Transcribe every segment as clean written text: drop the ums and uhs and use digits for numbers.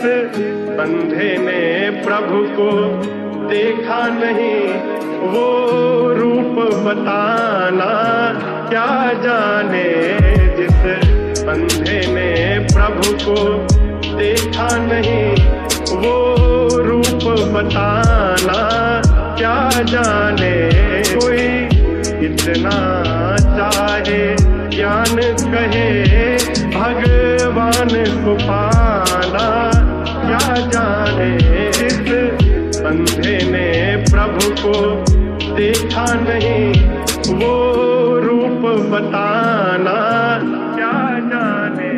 बंधे ने प्रभु को देखा नहीं, वो रूप बताना क्या जाने। जिस बंधे ने प्रभु को देखा नहीं, वो रूप बताना क्या जाने। कोई इतना चाहे ज्ञान कहे, भगवान को पाना क्या जाने। जिस बंधे ने प्रभु को देखा नहीं, वो रूप बताना क्या जाने।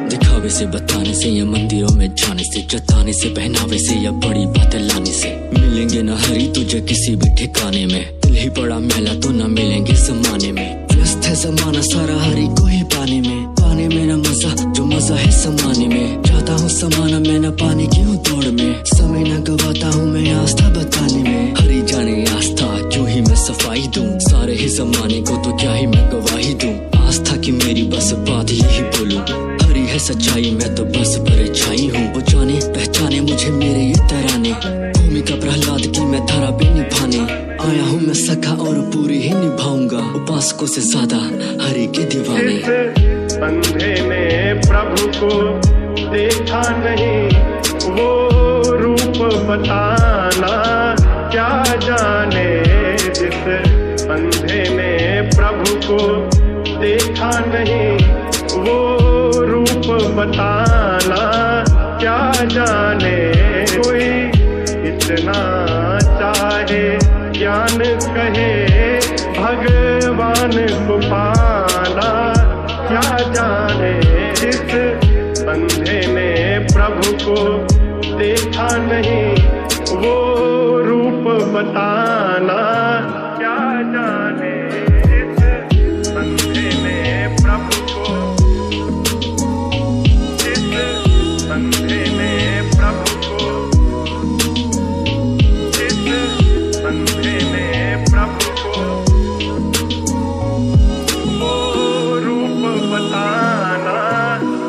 दिखावे से बताने से या मंदिरों में जाने से, जताने से पहनावे से या बड़ी बातें लाने से, मिलेंगे न हरी तुझे किसी भी ठिकाने में। दिल ही बड़ा मैला तो न मिलेंगे जमाने में। व्यस्त है जमाना सारा हरी को ही पाने में, पाने में न मजा जो मजा है समाने में। चाहता हूँ समाना मैं न पाने की हूँ दौड़ में, समय न गवाता हूँ मैं आस्था बताने में। हरी जाने आस्था क्यों ही मैं सफाई दूं, सारे ही जमाने को तो क्या ही मैं गवाही दूं। आस्था की मेरी बस बात यही बोलूं, हरी है सच्चाई मैं तो बस परछाई हूँ। वो जाने पहचाने मुझे मेरे ये तराने, भूमिका प्रहलाद की मैं धारा पे निभाने आया हूँ मैं सखा और पूरी ही निभाऊंगा, उपासकों से ज्यादा हरि के दीवाने। बंधे ने प्रभु को देखा नहीं, वो रूप बताना क्या जाने। जिस बंधे ने प्रभु को देखा नहीं, वो रूप बताना क्या जाने। कोई इतना चाहे ज्ञान कहे, भगवान को पाना क्या जाने। जिस बंधे ने प्रभु को देखा नहीं, वो रूप बताना क्या जाने। जिस बंधे ने प्रभु को, जिस बंधे ने प्रभु को, जिस बंधे ने प्रभु को वो रूप बताना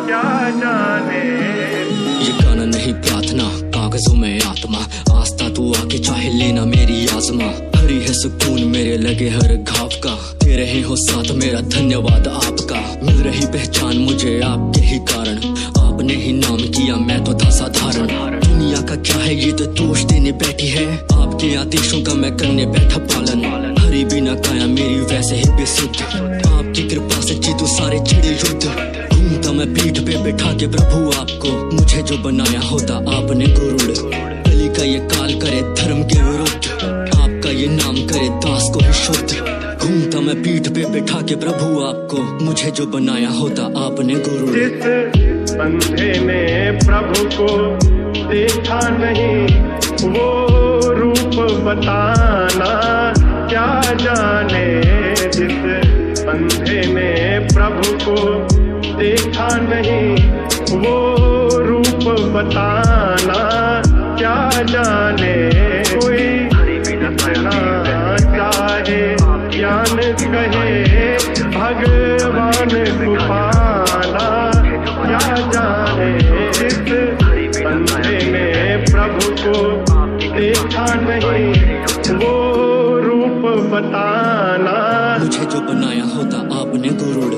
क्या जाने। ये गाना नहीं प्रार्थना कागजों में आत्मा, आस्था तू आके चाहे लेना मेरी आजमा। हरी है सुकून मेरे लगे हर घाव का, दे रहे हो साथ मेरा धन्यवाद आपका। मिल रही पहचान मुझे आपके ही कारण, आपने ही नाम किया मैं तो था साधारण। दुनिया का क्या है ये तो दोष देने बैठी है, आपके आदेशों का मैं करने बैठा पालन। हरी बिना काया मेरी वैसे ही बेसुध, आपकी कृपा से जीतू सारे छिड़े युद्ध। घूमता मैं पीठ पे बैठा के प्रभु आपको, मुझे जो बनाया होता आपने गुरुड़। कली का ये काल करे धर्म के विरुद्ध, आपका ये नाम करे दास को ही शुद्ध। घूमता मैं पीठ पे बैठा के प्रभु आपको, मुझे जो बनाया होता आपने गुरुड़। जिस बंधे ने प्रभु को देखा नहीं, वो रूप बताना क्या जाने। जिस बंधे ने प्रभु को देखा नहीं, वो रूप बताना क्या जाने। कोई इतना चाहे ज्ञान कहे, भगवान को पाना क्या जाने। जिस बंधे ने प्रभु को देखा नहीं, वो रूप बताना मुझे जो बनाया होता आपने गुरुड़।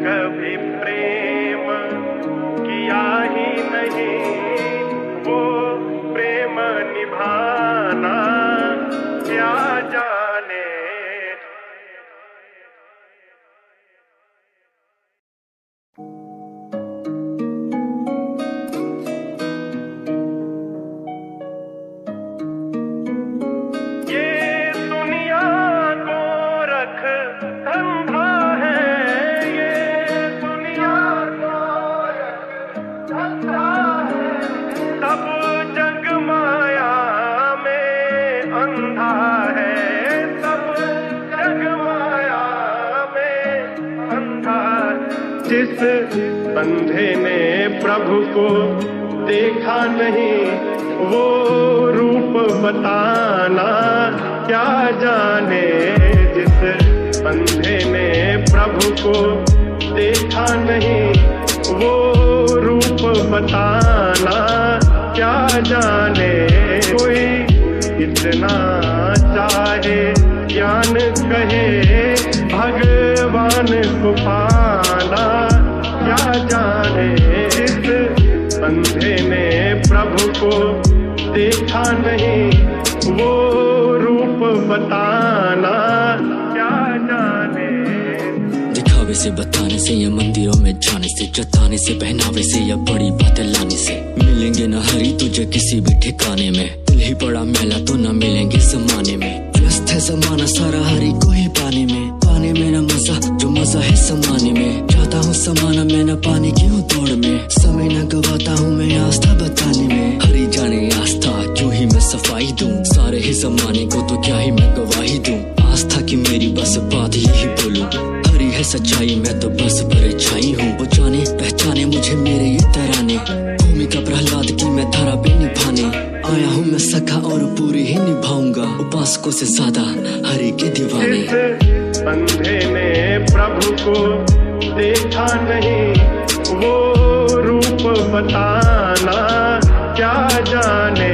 कभी प्रेम किया ही नहीं, वो प्रेम निभाना क्या जाने। ये दुनिया को रख अंधा है, सब जग माया में अंधा है, सब जग माया में अंधा। जिस बंधे ने प्रभु को देखा नहीं, वो रूप रूप बताना क्या जाने। जिस अंधे ने प्रभु को देखा नहीं वो रूप बताना क्या जाने। कोई इतना चाहे ज्ञान कहे भगवान को पाना क्या जाने। जिस अंधे ने प्रभु को देखा नहीं वो रूप बताना क्या जाने। दिखावे से बताने से या मंदिरों में जाने से, जताने से पहनावे से या बड़ी बातें लाने से मिलेंगे न हरी तुझे किसी भी ठिकाने में। दिल ही पड़ा मैला तो न मिलेंगे जमाने में। व्यस्त है जमाना सारा हरी को ही पाने में न मजा जो मजा है समाने में। चाहता हूँ समाना मैं न पाने की हूँ दौड़ में। समय न गवाता हूँ मैं आस्था बताने में। हरी जाने आस्था क्यों ही मैं सफाई दूं सारे ही जमाने को तो क्या ही मैं गवाही दूं। आस्था की मेरी बस बात यही बोलूं। हरी है सच्चाई मैं तो बस परछाई हूँ। वो जाने पहचाने मुझे मेरे ये तराने। भूमिका प्रहलाद की मैं धारा पे निभाने आया हूँ मैं सखा और पूरी ही निभाऊंगा। उपासकों से ज्यादा हरि के दीवाने। अंधे ने प्रभु को देखा नहीं वो रूप बताना क्या जाने।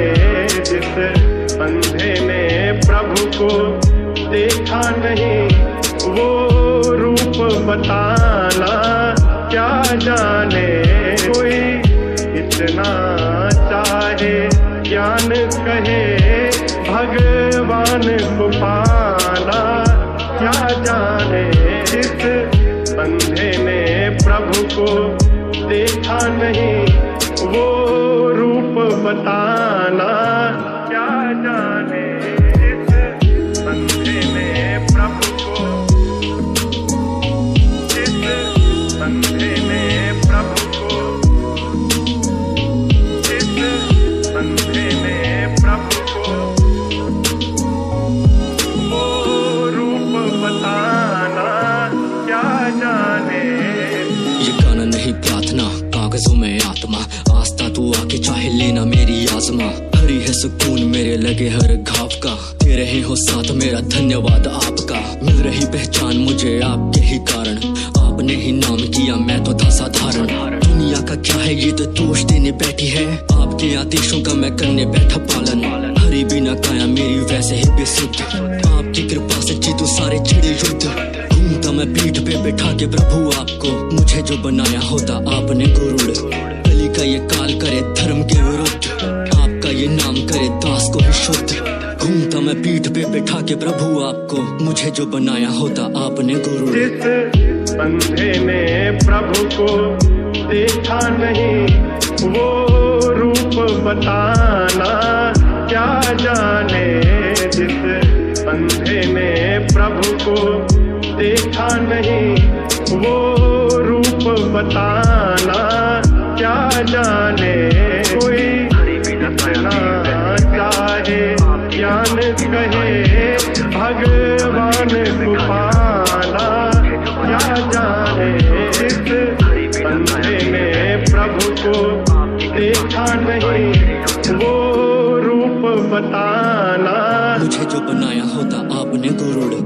जिस अंधे ने प्रभु को देखा नहीं वो रूप बताना क्या जाने। कोई इतना चाहे ज्ञान कहे भगवान को पाना क्या जाने। जिस अंधे ने प्रभु को देखा नहीं वो रूप बताना क्या जाने। जिस अंधे ने प्रभु को, जिस अंधे ने प्रभु को, जिस अंधे ने प्रभु को वो रूप बताना क्या जाने। ये गाना नहीं प्रार्थना कागजों में आत्मा। आस्था तू आके चाहे लेना मेरी आजमा। हरी है सुकून मेरे लगे हर घाव का। दे रहे हो साथ मेरा धन्यवाद आपका। मिल रही पहचान मुझे आपके ही कारण। आपने ही नाम किया मैं तो था साधारण। दुनिया का क्या है ये तो दोष देने बैठी है। आपके आदेशों का मैं करने बैठा पालन। हरी बिना काया मेरी वैसे ही बेसुध। आपकी कृपा से जीतू सारे चिड़े युद्ध। घूमता मैं पीठ पे बैठा के प्रभु आपको। मुझे जो बनाया होता आपने गुरुड़। कली का ये काल करे धर्म के विरुद्ध। आपका ये नाम करे दास को ही शुद्ध। घूमता मैं पीठ पे बैठा के प्रभु आपको। मुझे जो बनाया होता आपने गुरुड़। जिस अंधे ने प्रभु को देखा नहीं वो रूप बताना क्या जाने। जिस अंधे ने प्रभु को देखा नहीं वो रूप बताना क्या जाने। कोई इतना चाहे ज्ञान कहे भगवान को पाना क्या जाने। जिस अंधे ने प्रभु को देखा नहीं वो रूप बताना। मुझे जो बनाया होता आपने गुरुड़।